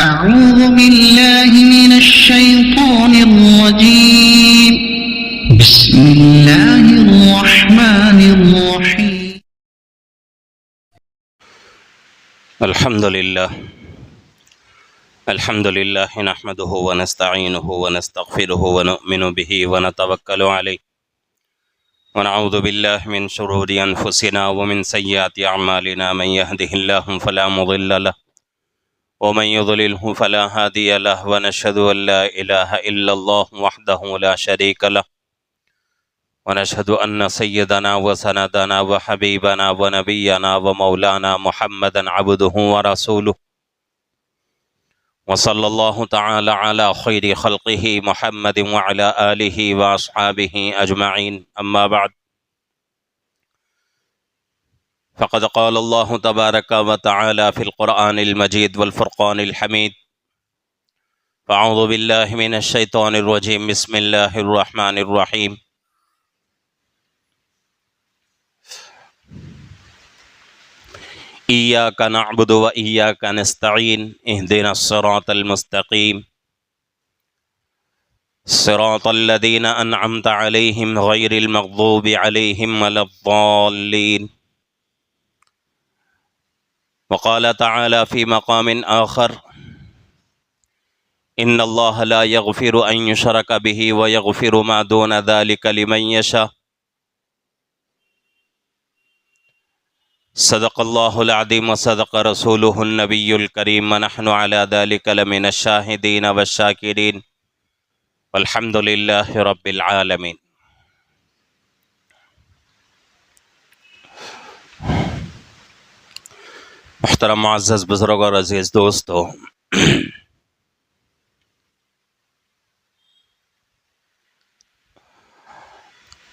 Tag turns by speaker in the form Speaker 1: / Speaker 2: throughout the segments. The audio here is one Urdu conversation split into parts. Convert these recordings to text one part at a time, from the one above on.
Speaker 1: أعوذ بالله من الشيطان الرجيم. بسم الله الرحمن الرحيم.
Speaker 2: الحمد لله نحمده ونستعينه ونستغفره ونؤمن به ونتوكل عليه ونعوذ بالله من شرور أنفسنا ومن سيئات أعمالنا. من يهده الله فلا مضل له ومن يضلله فلا هادي له ونشهد أن لا إله إلا الله وحده لا شريك له ونشهد أن سيدنا وسندنا وحبيبنا ونبينا ومولانا محمدا عبده ورسوله وصلى الله تعالى على خير خلقه محمد وعلى آله وأصحابه أجمعين. أما بعد، فقد قال الله تبارك وتعالى في القرآن المجيد والفرقان الحميد: فأعوذ بالله من الشيطان الرجيم. بسم الله الرحمن الرحيم. إياك نعبد وإياك نستعين اهدنا الصراط المستقيم صراط الذين أنعمت عليهم غير المغضوب عليهم ولا الضالين. وقال تعالى في مقام آخر: إن الله لا يغفر أن يشرك به ويغفر ما دون ذلك لمن يشاء. صدق الله العظيم وصدق رسوله النبي الكريم ونحن على ذلك لمن الشاهدين والشاكرين والحمد لله رب العالمين. محترم معزز بزرگ اور عزیز دوستو،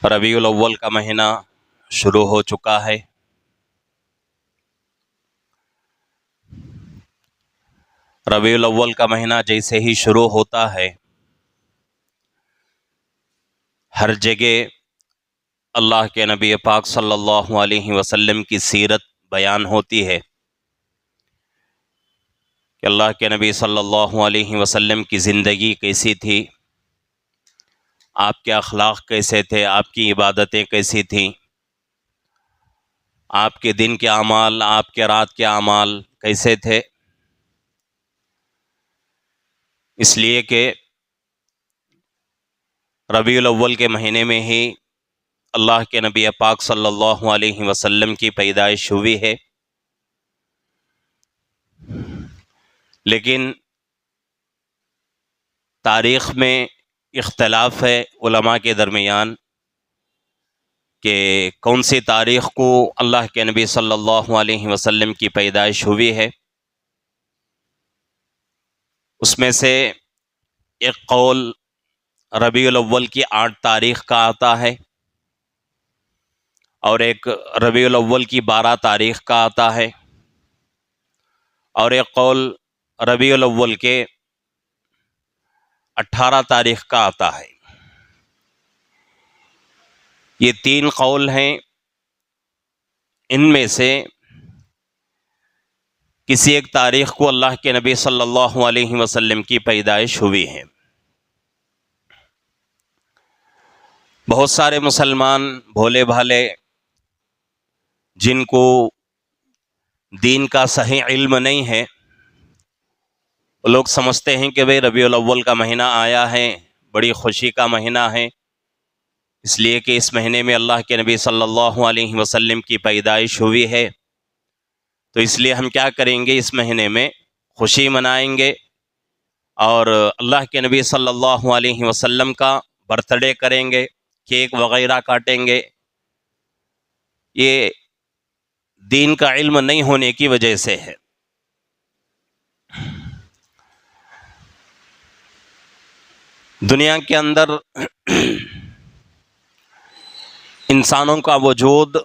Speaker 2: ربیع الاول کا مہینہ شروع ہو چکا ہے۔ ربیع الاول کا مہینہ جیسے ہی شروع ہوتا ہے، ہر جگہ اللہ کے نبی پاک صلی اللہ علیہ وسلم کی سیرت بیان ہوتی ہے کہ اللہ کے نبی صلی اللہ علیہ وسلم کی زندگی کیسی تھی، آپ کے اخلاق کیسے تھے، آپ کی عبادتیں کیسی تھیں، آپ کے دن کے اعمال، آپ کے رات کے اعمال کیسے تھے۔ اس لیے کہ ربیع الاول کے مہینے میں ہی اللہ کے نبی پاک صلی اللہ علیہ وسلم کی پیدائش ہوئی ہے۔ لیکن تاریخ میں اختلاف ہے علماء کے درمیان کہ کون سی تاریخ کو اللہ کے نبی صلی اللہ علیہ وسلم کی پیدائش ہوئی ہے۔ اس میں سے ایک قول ربیع الاول کی 8 تاریخ کا آتا ہے اور ایک ربیع الاول کی 12 تاریخ کا آتا ہے اور ایک قول ربیع الاول کے 18 تاریخ کا آتا ہے۔ یہ 3 قول ہیں، ان میں سے کسی ایک تاریخ کو اللہ کے نبی صلی اللہ علیہ وسلم کی پیدائش ہوئی ہے۔ بہت سارے مسلمان بھولے بھالے جن کو دین کا صحیح علم نہیں ہے، وہ لوگ سمجھتے ہیں کہ بھئی ربیع الاول کا مہینہ آیا ہے، بڑی خوشی کا مہینہ ہے، اس لیے کہ اس مہینے میں اللہ کے نبی صلی اللہ علیہ وسلم کی پیدائش ہوئی ہے، تو اس لیے ہم کیا کریں گے، اس مہینے میں خوشی منائیں گے اور اللہ کے نبی صلی اللہ علیہ وسلم کا برتھ ڈے کریں گے، کیک وغیرہ کاٹیں گے۔ یہ دین کا علم نہیں ہونے کی وجہ سے ہے۔ دنیا کے اندر انسانوں کا وجود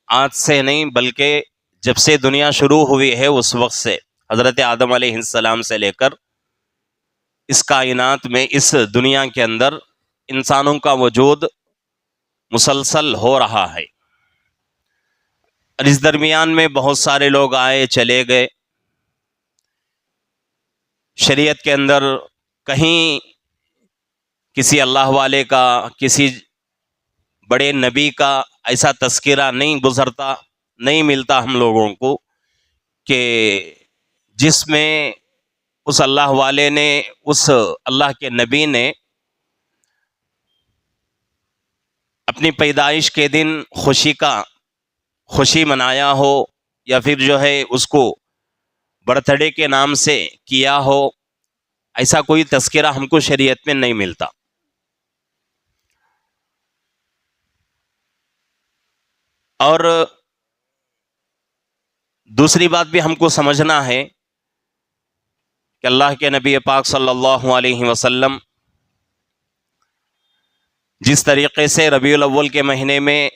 Speaker 2: آج سے نہیں بلکہ جب سے دنیا شروع ہوئی ہے اس وقت سے، حضرت آدم علیہ السلام سے لے کر اس کائنات میں، اس دنیا کے اندر انسانوں کا وجود مسلسل ہو رہا ہے۔ اور اس درمیان میں بہت سارے لوگ آئے چلے گئے، شریعت کے اندر کہیں کسی اللہ والے کا، کسی بڑے نبی کا ایسا تذکرہ نہیں گزرتا، نہیں ملتا ہم لوگوں کو کہ جس میں اس اللہ والے نے، اس اللہ کے نبی نے اپنی پیدائش کے دن خوشی منایا ہو، یا پھر جو ہے اس کو برتھ ڈے کے نام سے کیا ہو. ایسا کوئی تذکرہ ہم کو شریعت میں نہیں ملتا. اور دوسری بات بھی ہم کو سمجھنا ہے کہ اللہ کے نبی پاک صلی اللہ علیہ وسلم جس طریقے سے ربیع الاول کے مہینے میں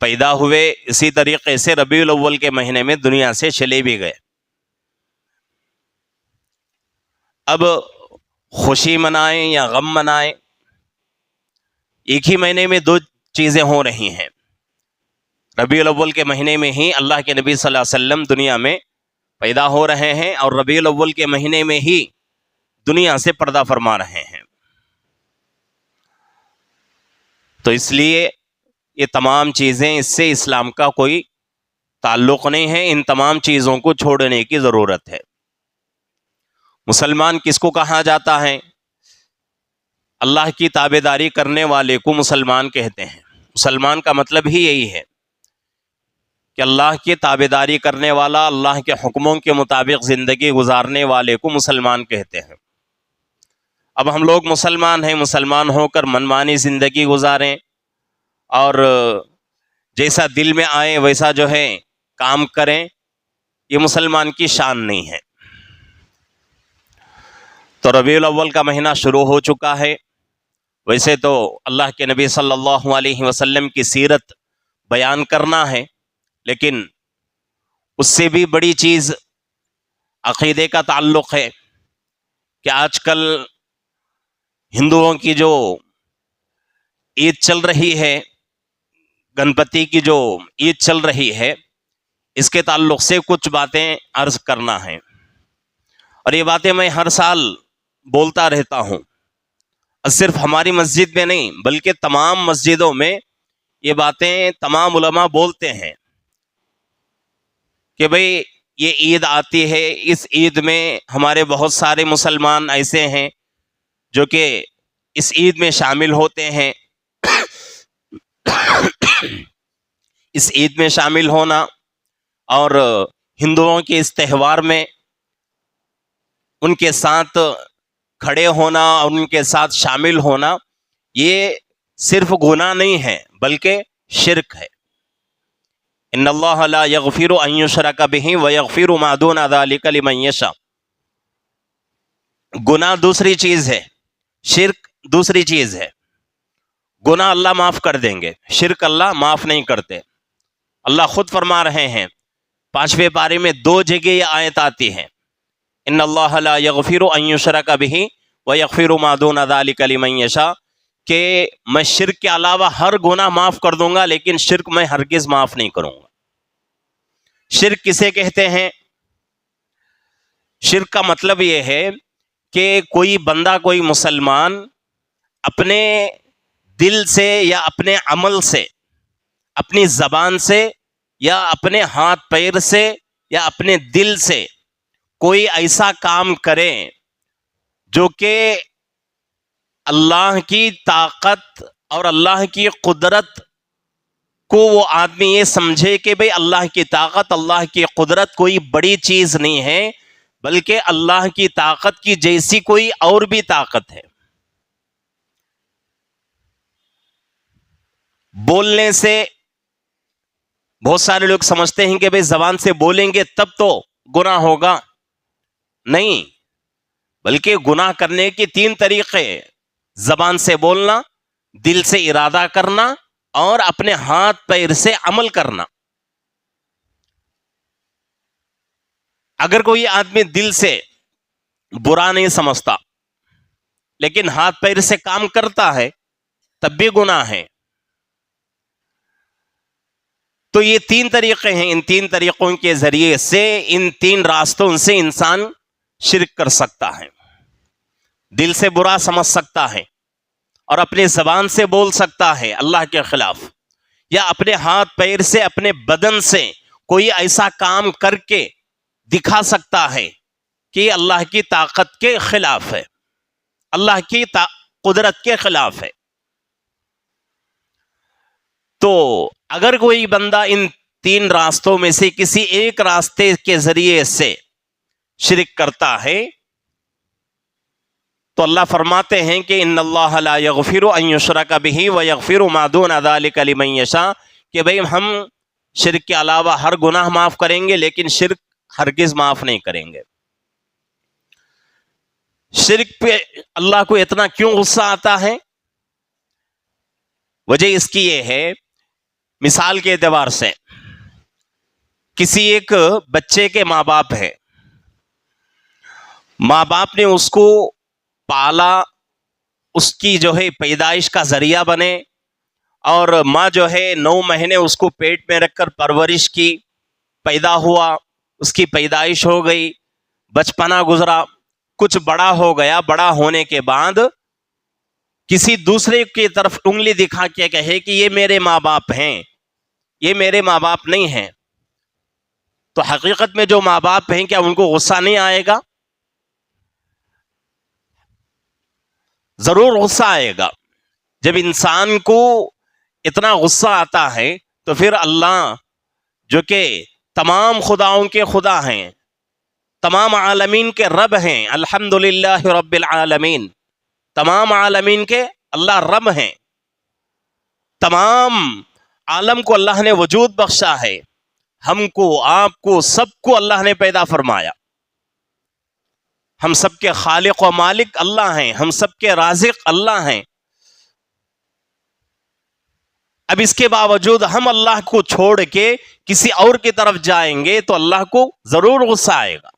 Speaker 2: پیدا ہوئے، اسی طریقے سے ربیع الاول کے مہینے میں دنیا سے چلے بھی گئے. اب خوشی منائیں یا غم منائیں، ایک ہی مہینے میں دو چیزیں ہو رہی ہیں. ربیع الاول کے مہینے میں ہی اللہ کے نبی صلی اللہ علیہ وسلم دنیا میں پیدا ہو رہے ہیں، اور ربیع الاول کے مہینے میں ہی دنیا سے پردہ فرما رہے ہیں. تو اس لیے یہ تمام چیزیں، اس سے اسلام کا کوئی تعلق نہیں ہے. ان تمام چیزوں کو چھوڑنے کی ضرورت ہے. مسلمان کس کو کہا جاتا ہے؟ اللہ کی تابعداری کرنے والے کو مسلمان کہتے ہیں. مسلمان کا مطلب ہی یہی ہے کہ اللہ کی تابعداری کرنے والا، اللہ کے حکموں کے مطابق زندگی گزارنے والے کو مسلمان کہتے ہیں. اب ہم لوگ مسلمان ہیں، مسلمان ہو کر منمانی زندگی گزاریں اور جیسا دل میں آئے ویسا جو ہے کام کریں، یہ مسلمان کی شان نہیں ہے. تو ربیع الاول کا مہینہ شروع ہو چکا ہے. ویسے تو اللہ کے نبی صلی اللہ علیہ وسلم کی سیرت بیان کرنا ہے، لیکن اس سے بھی بڑی چیز عقیدے کا تعلق ہے کہ آج کل ہندوؤں کی جو عید چل رہی ہے، گنپتی کی جو عید چل رہی ہے، اس کے تعلق سے کچھ باتیں عرض کرنا ہے. اور یہ باتیں میں ہر سال بولتا رہتا ہوں، اور صرف ہماری مسجد میں نہیں بلکہ تمام مسجدوں میں یہ باتیں تمام علماء بولتے ہیں کہ بھئی یہ عید آتی ہے، اس عید میں ہمارے بہت سارے مسلمان ایسے ہیں جو کہ اس عید میں شامل ہوتے ہیں. اس عید میں شامل ہونا اور ہندوؤں کے اس تہوار میں ان کے ساتھ کھڑے ہونا اور ان کے ساتھ شامل ہونا، یہ صرف گناہ نہیں ہے بلکہ شرک ہے. ان اللہ لا یغفر ان یشرک بہ ویغفر ما دون ذلک لمن یشاء. گناہ دوسری چیز ہے، شرک دوسری چیز ہے. گناہ اللہ معاف کر دیں گے، شرک اللہ معاف نہیں کرتے. اللہ خود فرما رہے ہیں 5ویں پارے میں 2 جگہ یہ آیت آتی ہے، ان اللہ لا یغفر ان یشرک بہ ویغفر ما دون ذلک لمن یشاء، کہ میں شرک کے علاوہ ہر گناہ معاف کر دوں گا لیکن شرک میں ہرگز معاف نہیں کروں گا. شرک کسے کہتے ہیں؟ شرک کا مطلب یہ ہے کہ کوئی بندہ، کوئی مسلمان اپنے دل سے یا اپنے عمل سے، اپنی زبان سے یا اپنے ہاتھ پیر سے یا اپنے دل سے کوئی ایسا کام کرے جو کہ اللہ کی طاقت اور اللہ کی قدرت کو وہ آدمی یہ سمجھے کہ بھئی اللہ کی طاقت، اللہ کی قدرت کوئی بڑی چیز نہیں ہے بلکہ اللہ کی طاقت کی جیسی کوئی اور بھی طاقت ہے. بولنے سے بہت سارے لوگ سمجھتے ہیں کہ بھئی زبان سے بولیں گے تب تو گناہ ہوگا. نہیں، بلکہ گناہ کرنے کے 3 طریقے: زبان سے بولنا، دل سے ارادہ کرنا اور اپنے ہاتھ پیر سے عمل کرنا. اگر کوئی آدمی دل سے برا نہیں سمجھتا لیکن ہاتھ پیر سے کام کرتا ہے تب بھی گناہ ہے. تو یہ 3 طریقے ہیں، ان 3 طریقوں کے ذریعے سے، ان 3 راستوں سے انسان شرک کر سکتا ہے، دل سے برا سمجھ سکتا ہے اور اپنے زبان سے بول سکتا ہے اللہ کے خلاف، یا اپنے ہاتھ پیر سے اپنے بدن سے کوئی ایسا کام کر کے دکھا سکتا ہے کہ اللہ کی طاقت کے خلاف ہے، اللہ کی قدرت کے خلاف ہے۔ تو اگر کوئی بندہ ان تین راستوں میں سے کسی ایک راستے کے ذریعے سے شرک کرتا ہے تو اللہ فرماتے ہیں کہ ان اللہ لا یغفر ان یشرک بہ ویغفر ما دون ذلک لمن یشاء، کہ بھئی ہم شرک کے علاوہ ہر گناہ معاف کریں گے لیکن شرک ہرگز معاف نہیں کریں گے۔ شرک پہ اللہ کو اتنا کیوں غصہ آتا ہے؟ وجہ اس کی یہ ہے، مثال کے اعتبار سے کسی ایک بچے کے ماں باپ ہے، ماں باپ نے اس کو پالا، اس کی جو ہے پیدائش کا ذریعہ بنے، اور ماں جو ہے 9 مہینے اس کو پیٹ میں رکھ کر پرورش کی، پیدا ہوا، اس کی پیدائش ہو گئی، بچپنا گزرا، کچھ بڑا ہو گیا، بڑا ہونے کے بعد کسی دوسرے کی طرف انگلی دکھا کے کہے کہ یہ میرے ماں باپ ہیں، یہ میرے ماں باپ نہیں ہیں، تو حقیقت میں جو ماں باپ ہیں کیا ان کو غصہ نہیں آئے گا؟ ضرور غصہ آئے گا۔ جب انسان کو اتنا غصہ آتا ہے تو پھر اللہ جو کہ تمام خداؤں کے خدا ہیں، تمام عالمین کے رب ہیں، الحمدللہ رب العالمین، تمام عالمین کے اللہ رب ہیں، تمام عالم کو اللہ نے وجود بخشا ہے، ہم کو آپ کو سب کو اللہ نے پیدا فرمایا، ہم سب کے خالق و مالک اللہ ہیں، ہم سب کے رازق اللہ ہیں، اب اس کے باوجود ہم اللہ کو چھوڑ کے کسی اور کی طرف جائیں گے تو اللہ کو ضرور غصہ آئے گا۔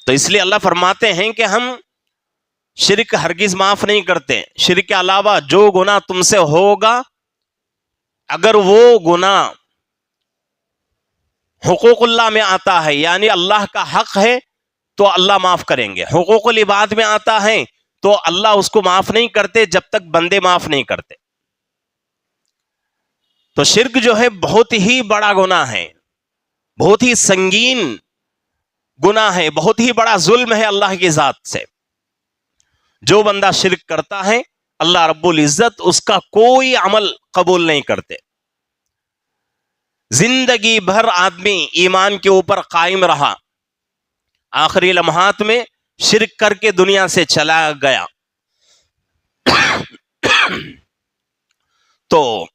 Speaker 2: تو اس لیے اللہ فرماتے ہیں کہ ہم شرک ہرگز معاف نہیں کرتے، شرک کے علاوہ جو گناہ تم سے ہوگا اگر وہ گناہ حقوق اللہ میں آتا ہے، یعنی اللہ کا حق ہے، تو اللہ معاف کریں گے۔ حقوق العباد میں آتا ہے تو اللہ اس کو معاف نہیں کرتے جب تک بندے معاف نہیں کرتے۔ تو شرک جو ہے بہت ہی بڑا گناہ ہے، بہت ہی سنگین گناہ ہے، بہت ہی بڑا ظلم ہے اللہ کی ذات سے۔ جو بندہ شرک کرتا ہے اللہ رب العزت اس کا کوئی عمل قبول نہیں کرتے۔ زندگی بھر آدمی ایمان کے اوپر قائم رہا، آخری لمحات میں شرک کر کے دنیا سے چلا گیا، تو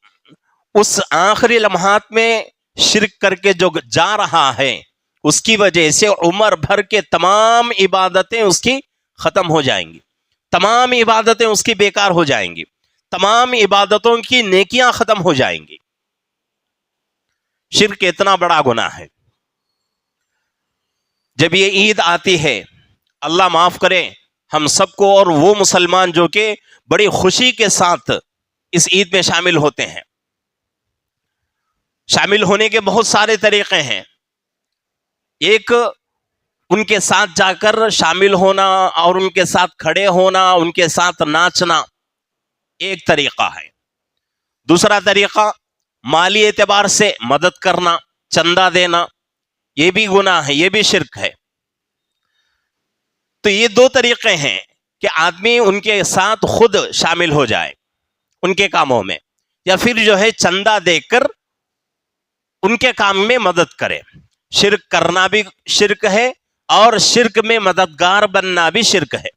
Speaker 2: اس آخری لمحات میں شرک کر کے جو جا رہا ہے اس کی وجہ سے عمر بھر کے تمام عبادتیں اس کی ختم ہو جائیں گی، تمام عبادتیں اس کی بیکار ہو جائیں گی، تمام عبادتوں کی نیکیاں ختم ہو جائیں گی۔ شرک اتنا بڑا گناہ ہے۔ جب یہ عید آتی ہے، اللہ معاف کرے ہم سب کو اور وہ مسلمان جو کہ بڑی خوشی کے ساتھ اس عید میں شامل ہوتے ہیں، شامل ہونے کے بہت سارے طریقے ہیں۔ ایک ان کے ساتھ جا کر شامل ہونا اور ان کے ساتھ کھڑے ہونا، ان کے ساتھ ناچنا ایک طریقہ ہے۔ دوسرا طریقہ مالی اعتبار سے مدد کرنا، چندہ دینا، یہ بھی گناہ ہے، یہ بھی شرک ہے۔ تو یہ 2 طریقے ہیں کہ آدمی ان کے ساتھ خود شامل ہو جائے ان کے کاموں میں، یا پھر جو ہے چندہ دے کر ان کے کام میں مدد کرے۔ شرک کرنا بھی شرک ہے اور شرک میں مددگار بننا بھی شرک ہے۔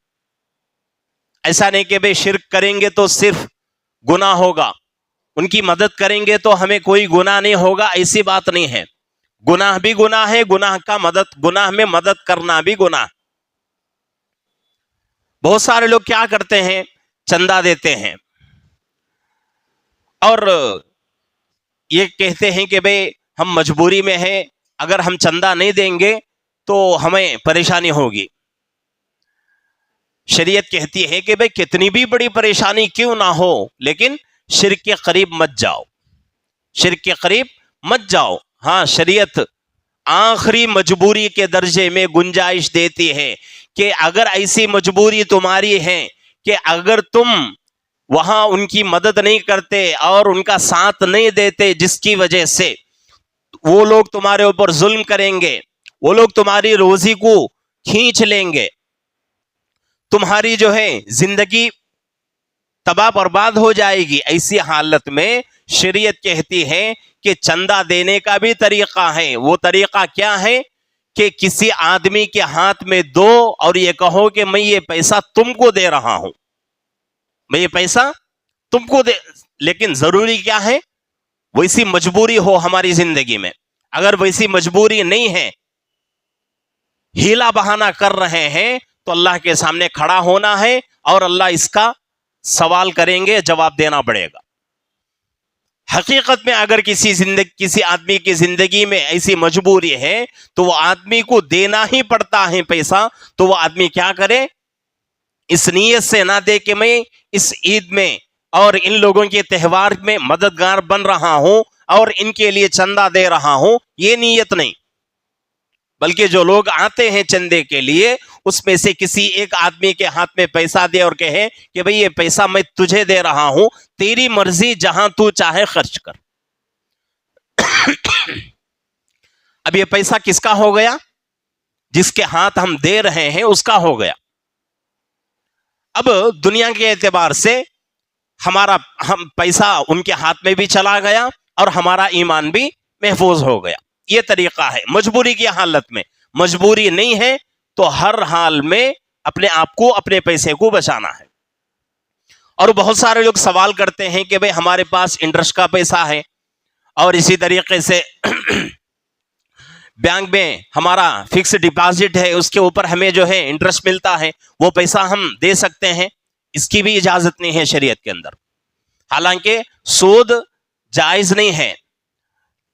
Speaker 2: ایسا نہیں کہ بھئی شرک کریں گے تو صرف گناہ ہوگا، ان کی مدد کریں گے تو ہمیں کوئی گناہ نہیں ہوگا، ایسی بات نہیں ہے۔ گناہ بھی گناہ ہے، گناہ میں مدد کرنا بھی گناہ۔ بہت سارے لوگ کیا کرتے ہیں، چندہ دیتے ہیں اور یہ کہتے ہیں کہ بھئی ہم مجبوری میں ہیں، اگر ہم چندہ نہیں دیں گے تو ہمیں پریشانی ہوگی۔ شریعت کہتی ہے کہ بھئی کتنی بھی بڑی پریشانی کیوں نہ ہو لیکن شرک کے قریب مت جاؤ، شرک کے قریب مت جاؤ۔ ہاں، شریعت آخری مجبوری کے درجے میں گنجائش دیتی ہے کہ اگر ایسی مجبوری تمہاری ہے کہ اگر تم وہاں ان کی مدد نہیں کرتے اور ان کا ساتھ نہیں دیتے، جس کی وجہ سے وہ لوگ تمہارے اوپر ظلم کریں گے، وہ لوگ تمہاری روزی کو کھینچ لیں گے، تمہاری جو ہے زندگی تباہ برباد ہو جائے گی، ایسی حالت میں شریعت کہتی ہے کہ چندہ دینے کا بھی طریقہ ہے۔ وہ طریقہ کیا ہے کہ کسی آدمی کے ہاتھ میں دو اور یہ کہو کہ میں یہ پیسہ تم کو دے رہا ہوں، میں یہ پیسہ تم کو دے، لیکن ضروری کیا ہے؟ ویسی مجبوری ہو ہماری زندگی میں۔ اگر ویسی مجبوری نہیں ہے، ہیلا بہانہ کر رہے ہیں، تو اللہ کے سامنے کھڑا ہونا ہے اور اللہ اس کا سوال کریں گے، جواب دینا پڑے گا۔ حقیقت میں اگر کسی آدمی کی زندگی میں ایسی مجبوری ہے تو وہ آدمی کو دینا ہی پڑتا ہے پیسہ، تو وہ آدمی کیا کرے؟ اس نیت سے نہ دے کہ میں اس عید میں اور ان لوگوں کے تہوار میں مددگار بن رہا ہوں اور ان کے لیے چندہ دے رہا ہوں، یہ نیت نہیں، بلکہ جو لوگ آتے ہیں چندے کے لیے، اس میں سے کسی ایک آدمی کے ہاتھ میں پیسہ دے اور کہے کہ بھئی یہ پیسہ میں تجھے دے رہا ہوں، تیری مرضی، جہاں تو چاہے خرچ کر۔ اب یہ پیسہ کس کا ہو گیا؟ جس کے ہاتھ ہم دے رہے ہیں اس کا ہو گیا۔ اب دنیا کے اعتبار سے ہم پیسہ ان کے ہاتھ میں بھی چلا گیا اور ہمارا ایمان بھی محفوظ ہو گیا۔ یہ طریقہ ہے مجبوری کی حالت میں۔ مجبوری نہیں ہے تو ہر حال میں اپنے آپ کو، اپنے پیسے کو بچانا ہے۔ اور بہت سارے لوگ سوال کرتے ہیں کہ بھئی ہمارے پاس انٹرسٹ کا پیسہ ہے اور اسی طریقے سے بینک میں ہمارا فکس ڈپازٹ ہے، اس کے اوپر ہمیں جو ہے انٹرسٹ ملتا ہے، وہ پیسہ ہم دے سکتے ہیں؟ اس کی بھی اجازت نہیں ہے شریعت کے اندر۔ حالانکہ سود جائز نہیں ہے،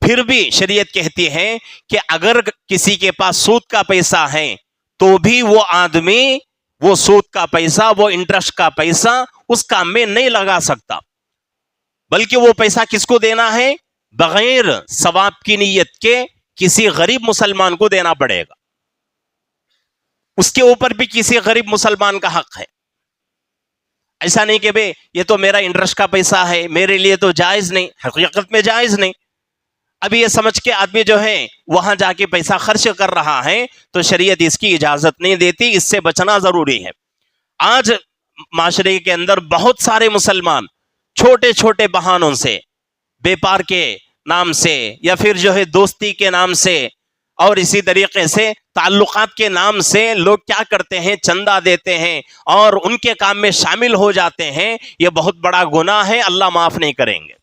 Speaker 2: پھر بھی شریعت کہتی ہے کہ اگر کسی کے پاس سود کا پیسہ ہے تو بھی وہ آدمی وہ سود کا پیسہ، وہ انٹرسٹ کا پیسہ اس کام میں نہیں لگا سکتا، بلکہ وہ پیسہ کس کو دینا ہے؟ بغیر ثواب کی نیت کے کسی غریب مسلمان کو دینا پڑے گا۔ اس کے اوپر بھی کسی غریب مسلمان کا حق ہے۔ ایسا نہیں کہ بھئی یہ تو میرا انٹرسٹ کا پیسہ ہے، میرے لیے تو جائز نہیں۔ حقیقت میں جائز نہیں۔ ابھی یہ سمجھ کے آدمی جو ہے وہاں جا کے پیسہ خرچ کر رہا ہے تو شریعت اس کی اجازت نہیں دیتی، اس سے بچنا ضروری ہے۔ آج معاشرے کے اندر بہت سارے مسلمان چھوٹے چھوٹے بہانوں سے، بیپار کے نام سے یا پھر جو ہے دوستی کے نام سے اور اسی طریقے سے تعلقات کے نام سے لوگ کیا کرتے ہیں؟ چندہ دیتے ہیں اور ان کے کام میں شامل ہو جاتے ہیں۔ یہ بہت بڑا گناہ ہے، اللہ معاف نہیں کریں گے۔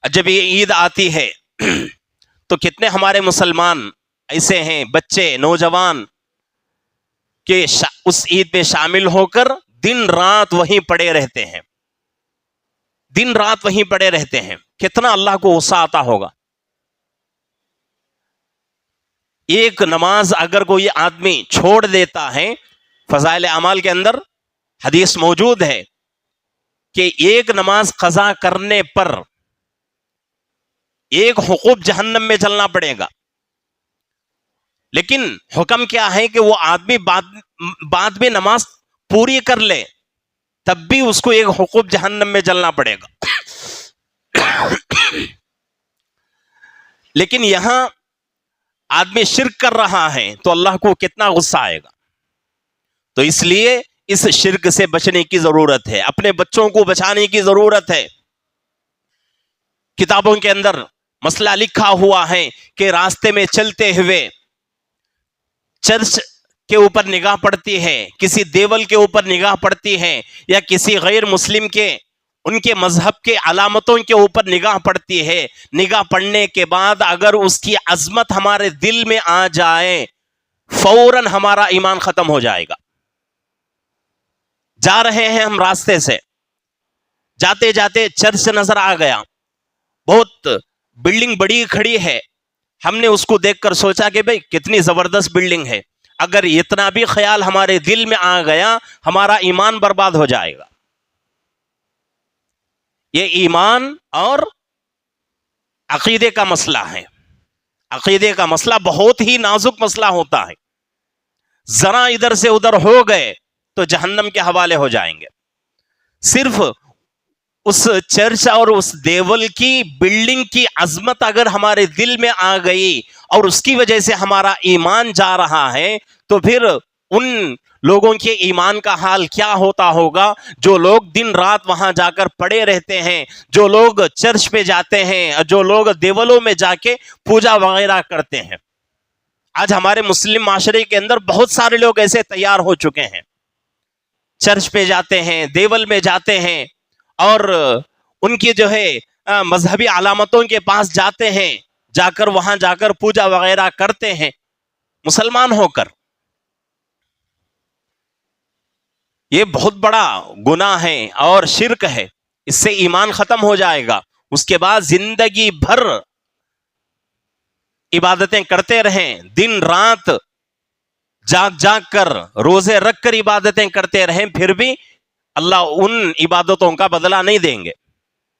Speaker 2: جب یہ عید آتی ہے تو کتنے ہمارے مسلمان ایسے ہیں، بچے، نوجوان، کہ اس عید میں شامل ہو کر دن رات وہیں پڑے رہتے ہیں، دن رات وہیں پڑے رہتے ہیں۔ کتنا اللہ کو غصہ آتا ہوگا۔ ایک نماز اگر کوئی آدمی چھوڑ دیتا ہے، فضائل اعمال کے اندر حدیث موجود ہے کہ ایک نماز قضا کرنے پر ایک حقوق جہنم میں جلنا پڑے گا، لیکن حکم کیا ہے کہ وہ آدمی بعد میں نماز پوری کر لے تب بھی اس کو ایک حقوق جہنم میں جلنا پڑے گا۔ لیکن یہاں آدمی شرک کر رہا ہے تو اللہ کو کتنا غصہ آئے گا۔ تو اس لیے اس شرک سے بچنے کی ضرورت ہے، اپنے بچوں کو بچانے کی ضرورت ہے۔ کتابوں کے اندر مسئلہ لکھا ہوا ہے کہ راستے میں چلتے ہوئے چرچ کے اوپر نگاہ پڑتی ہے، کسی دیول کے اوپر نگاہ پڑتی ہے، یا کسی غیر مسلم کے ان کے مذہب کے علامتوں کے اوپر نگاہ پڑتی ہے، نگاہ پڑنے کے بعد اگر اس کی عظمت ہمارے دل میں آ جائے فوراً ہمارا ایمان ختم ہو جائے گا۔ جا رہے ہیں ہم راستے سے، جاتے جاتے چرچ نظر آ گیا، بہت بلڈنگ بڑی کھڑی ہے، ہم نے اس کو دیکھ کر سوچا کہ بھئی کتنی زبردست بلڈنگ ہے۔ اگر اتنا بھی خیال ہمارے دل میں آ گیا ہمارا ایمان برباد ہو جائے گا۔ یہ ایمان اور عقیدے کا مسئلہ ہے۔ عقیدے کا مسئلہ بہت ہی نازک مسئلہ ہوتا ہے. ذرا ادھر سے ادھر ہو گئے تو جہنم کے حوالے ہو جائیں گے. صرف اس چرچ اور اس دیول کی بلڈنگ کی عظمت اگر ہمارے دل میں آ گئی اور اس کی وجہ سے ہمارا ایمان جا رہا ہے تو پھر ان لوگوں کے ایمان کا حال کیا ہوتا ہوگا جو لوگ دن رات وہاں جا کر پڑے رہتے ہیں, جو لوگ چرچ پہ جاتے ہیں, جو لوگ دیولوں میں جا کے پوجا وغیرہ کرتے ہیں. آج ہمارے مسلم معاشرے کے اندر بہت سارے لوگ ایسے تیار ہو چکے ہیں, چرچ پہ جاتے ہیں, دیول میں جاتے ہیں اور ان کی جو ہے مذہبی علامتوں کے پاس جاتے ہیں, جا کر وہاں جا کر پوجا وغیرہ کرتے ہیں مسلمان ہو کر. یہ بہت بڑا گناہ ہے اور شرک ہے. اس سے ایمان ختم ہو جائے گا. اس کے بعد زندگی بھر عبادتیں کرتے رہیں, دن رات جاگ جاگ کر روزے رکھ کر عبادتیں کرتے رہیں, پھر بھی اللہ ان عبادتوں کا بدلہ نہیں دیں گے.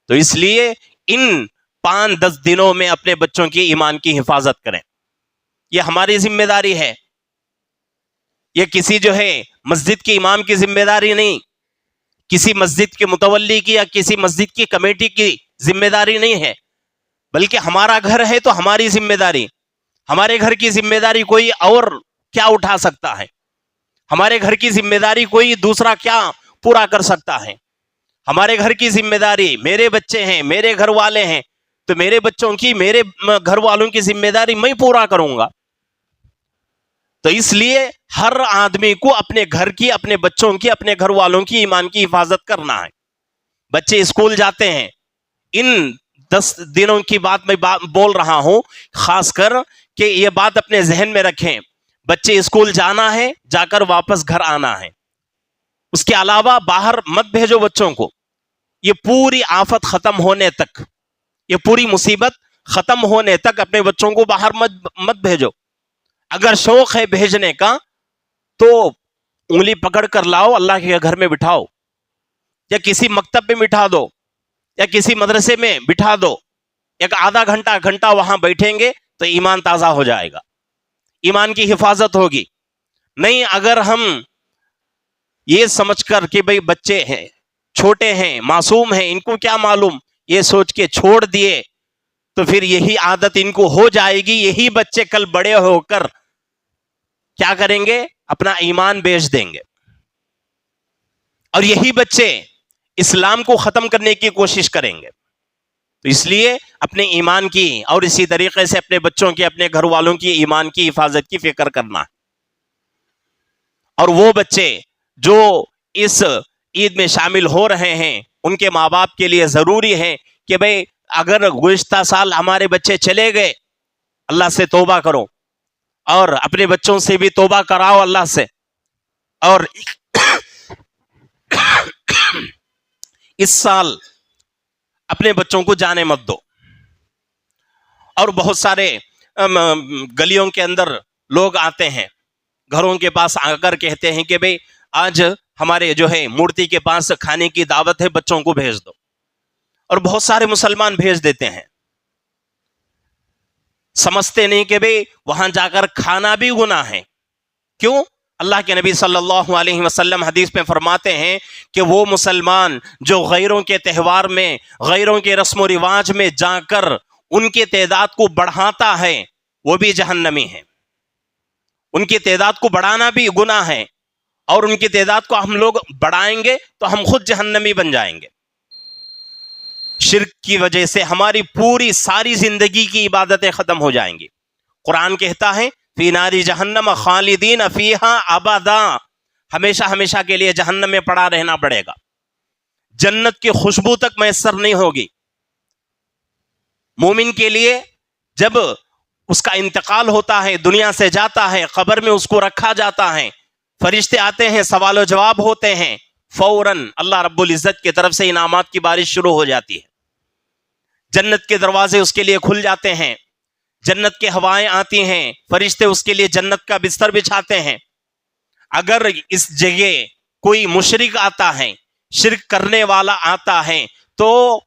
Speaker 2: تو اس لیے ان 5-10 دنوں میں اپنے بچوں کی ایمان کی حفاظت کریں. یہ ہماری ذمہ داری ہے. یہ کسی جو ہے مسجد کے امام کی ذمہ داری نہیں, کسی مسجد کے متولی کی یا کسی مسجد کی کمیٹی کی ذمہ داری نہیں ہے, بلکہ ہمارا گھر ہے تو ہماری ذمہ داری. ہمارے گھر کی ذمہ داری کوئی اور کیا اٹھا سکتا ہے؟ ہمارے گھر کی ذمہ داری کوئی دوسرا کیا پورا کر سکتا ہے؟ ہمارے گھر کی ذمہ داری, میرے بچے ہیں, میرے گھر والے ہیں, تو میرے بچوں کی, میرے گھر والوں کی ذمہ داری میں پورا کروں گا. تو اس لیے ہر آدمی کو اپنے گھر کی, اپنے بچوں کی, اپنے گھر والوں کی ایمان کی حفاظت کرنا ہے. بچے اسکول جاتے ہیں, ان 10 دنوں کی بات میں بول رہا ہوں خاص کر کہ یہ بات اپنے ذہن میں رکھیں. بچے اسکول جانا ہے, جا کر واپس گھر آنا ہے. اس کے علاوہ باہر مت بھیجو بچوں کو. یہ پوری آفت ختم ہونے تک, یہ پوری مصیبت ختم ہونے تک اپنے بچوں کو باہر مت بھیجو. اگر شوق ہے بھیجنے کا تو انگلی پکڑ کر لاؤ, اللہ کے گھر میں بٹھاؤ, یا کسی مکتب میں بٹھا دو, یا کسی مدرسے میں بٹھا دو. ایک آدھا گھنٹہ وہاں بیٹھیں گے تو ایمان تازہ ہو جائے گا, ایمان کی حفاظت ہوگی. نہیں, اگر ہم یہ سمجھ کر کہ بھئی بچے ہیں, چھوٹے ہیں, معصوم ہیں, ان کو کیا معلوم, یہ سوچ کے چھوڑ دیے تو پھر یہی عادت ان کو ہو جائے گی. یہی بچے کل بڑے ہو کر کیا کریں گے؟ اپنا ایمان بیچ دیں گے. اور یہی بچے اسلام کو ختم کرنے کی کوشش کریں گے. تو اس لیے اپنے ایمان کی اور اسی طریقے سے اپنے بچوں کی, اپنے گھر والوں کی ایمان کی حفاظت کی فکر کرنا ہے. اور وہ بچے جو اس عید میں شامل ہو رہے ہیں, ان کے ماں باپ کے لیے ضروری ہے کہ بھئی اگر گزشتہ سال ہمارے بچے چلے گئے, اللہ سے توبہ کرو اور اپنے بچوں سے بھی توبہ کراؤ اللہ سے, اور اس سال اپنے بچوں کو جانے مت دو. اور بہت سارے گلیوں کے اندر لوگ آتے ہیں, گھروں کے پاس آ کر کہتے ہیں کہ بھئی آج ہمارے جو ہے مورتی کے پاس کھانے کی دعوت ہے, بچوں کو بھیج دو. اور بہت سارے مسلمان بھیج دیتے ہیں, سمجھتے نہیں کہ بھئی وہاں جا کر کھانا بھی گناہ ہے. کیوں؟ اللہ کے نبی صلی اللہ علیہ وسلم حدیث میں فرماتے ہیں کہ وہ مسلمان جو غیروں کے تہوار میں, غیروں کے رسم و رواج میں جا کر ان کی تعداد کو بڑھاتا ہے وہ بھی جہنمی ہے. ان کی تعداد کو بڑھانا بھی گناہ ہے, اور ان کی تعداد کو ہم لوگ بڑھائیں گے تو ہم خود جہنمی بن جائیں گے. شرک کی وجہ سے ہماری پوری ساری زندگی کی عبادتیں ختم ہو جائیں گی. قرآن کہتا ہے فی ناری جہنم خالدین فیہا ابدا, ہمیشہ ہمیشہ کے لیے جہنم میں پڑا رہنا پڑے گا. جنت کی خوشبو تک میسر نہیں ہوگی. مومن کے لیے جب اس کا انتقال ہوتا ہے, دنیا سے جاتا ہے, قبر میں اس کو رکھا جاتا ہے, فرشتے آتے ہیں, سوال و جواب ہوتے ہیں, فوراً اللہ رب العزت کی طرف سے انعامات کی بارش شروع ہو جاتی ہے. جنت کے دروازے اس کے لیے کھل جاتے ہیں, جنت کے ہوائیں آتی ہیں, فرشتے اس کے لیے جنت کا بستر بچھاتے ہیں. اگر اس جگہ کوئی مشرک آتا ہے, شرک کرنے والا آتا ہے, تو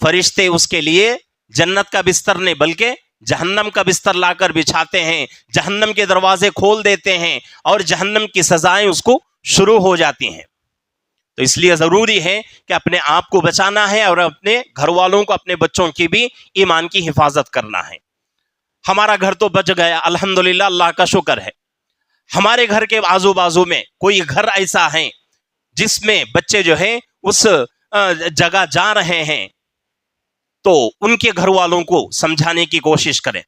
Speaker 2: فرشتے اس کے لیے جنت کا بستر نہیں بلکہ جہنم کا بستر لا کر بچھاتے ہیں، جہنم کے دروازے کھول دیتے ہیں اور جہنم کی سزائیں اس کو شروع ہو جاتی ہیں۔ تو اس لیے ضروری ہے کہ اپنے آپ کو بچانا ہے اور اپنے گھر والوں کو، اپنے بچوں کی بھی ایمان کی حفاظت کرنا ہے۔ ہمارا گھر تو بچ گیا الحمدللہ، اللہ کا شکر ہے۔ ہمارے گھر کے آزو بازو میں کوئی گھر ایسا ہے جس میں بچے جو ہے اس جگہ جا رہے ہیں، تو ان کے گھر والوں کو سمجھانے کی کوشش کریں،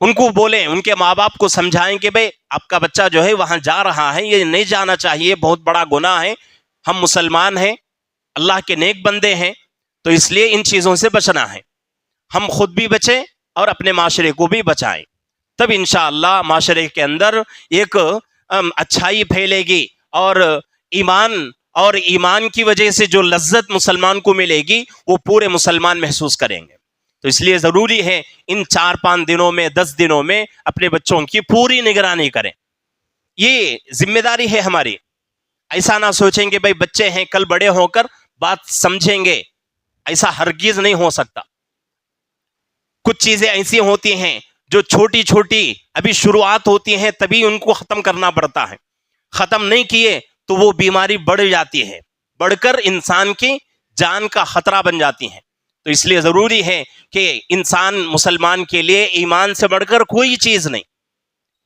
Speaker 2: ان کو بولیں، ان کے ماں باپ کو سمجھائیں کہ بھئی آپ کا بچہ جو ہے وہاں جا رہا ہے، یہ نہیں جانا چاہیے، بہت بڑا گناہ ہے، ہم مسلمان ہیں، اللہ کے نیک بندے ہیں، تو اس لیے ان چیزوں سے بچنا ہے۔ ہم خود بھی بچیں اور اپنے معاشرے کو بھی بچائیں، تب انشاءاللہ معاشرے کے اندر ایک اچھائی پھیلے گی، اور ایمان کی وجہ سے جو لذت مسلمان کو ملے گی وہ پورے مسلمان محسوس کریں گے۔ تو اس لیے ضروری ہے ان 4-5 دنوں میں، 10 دنوں میں اپنے بچوں کی پوری نگرانی کریں، یہ ذمہ داری ہے ہماری۔ ایسا نہ سوچیں کہ بھائی بچے ہیں کل بڑے ہو کر بات سمجھیں گے، ایسا ہرگز نہیں ہو سکتا۔ کچھ چیزیں ایسی ہوتی ہیں جو چھوٹی چھوٹی ابھی شروعات ہوتی ہیں، تبھی ان کو ختم کرنا پڑتا ہے، ختم نہیں کیے تو وہ بیماری بڑھ جاتی ہے، بڑھ کر انسان کی جان کا خطرہ بن جاتی ہے۔ تو اس لیے ضروری ہے کہ انسان مسلمان کے لیے ایمان سے بڑھ کر کوئی چیز نہیں،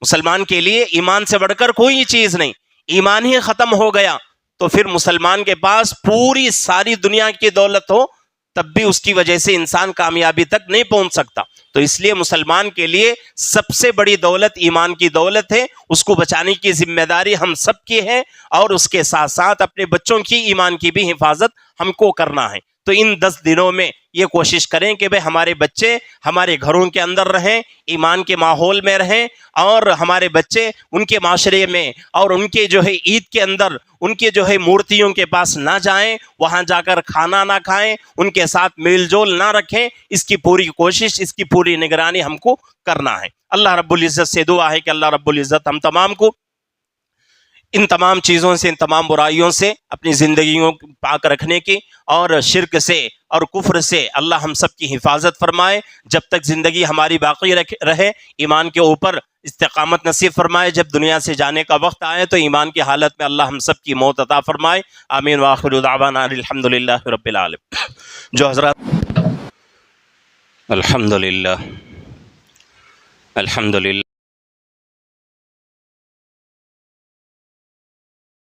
Speaker 2: مسلمان کے لیے ایمان سے بڑھ کر کوئی چیز نہیں۔ ایمان ہی ختم ہو گیا تو پھر مسلمان کے پاس پوری ساری دنیا کی دولت ہو تب بھی اس کی وجہ سے انسان کامیابی تک نہیں پہنچ سکتا۔ تو اس لیے مسلمان کے لیے سب سے بڑی دولت ایمان کی دولت ہے، اس کو بچانے کی ذمہ داری ہم سب کی ہے، اور اس کے ساتھ ساتھ اپنے بچوں کی ایمان کی بھی حفاظت ہم کو کرنا ہے۔ تو ان 10 دنوں میں یہ کوشش کریں کہ بھئی ہمارے بچے ہمارے گھروں کے اندر رہیں، ایمان کے ماحول میں رہیں، اور ہمارے بچے ان کے معاشرے میں اور ان کے جو ہے عید کے اندر ان کے جو ہے مورتیوں کے پاس نہ جائیں، وہاں جا کر کھانا نہ کھائیں، ان کے ساتھ میل جول نہ رکھیں۔ اس کی پوری کوشش، اس کی پوری نگرانی ہم کو کرنا ہے۔ اللہ رب العزت سے دعا ہے کہ اللہ رب العزت ہم تمام کو ان تمام چیزوں سے، ان تمام برائیوں سے اپنی زندگیوں پاک رکھنے کی، اور شرک سے اور کفر سے اللہ ہم سب کی حفاظت فرمائے۔ جب تک زندگی ہماری باقی رہے ایمان کے اوپر استقامت نصیب فرمائے، جب دنیا سے جانے کا وقت آئے تو ایمان کی حالت میں اللہ ہم سب کی موت عطا فرمائے۔ آمین وآخر دعوانا الحمدللہ رب العالمین۔ جو حضرات الحمدللہ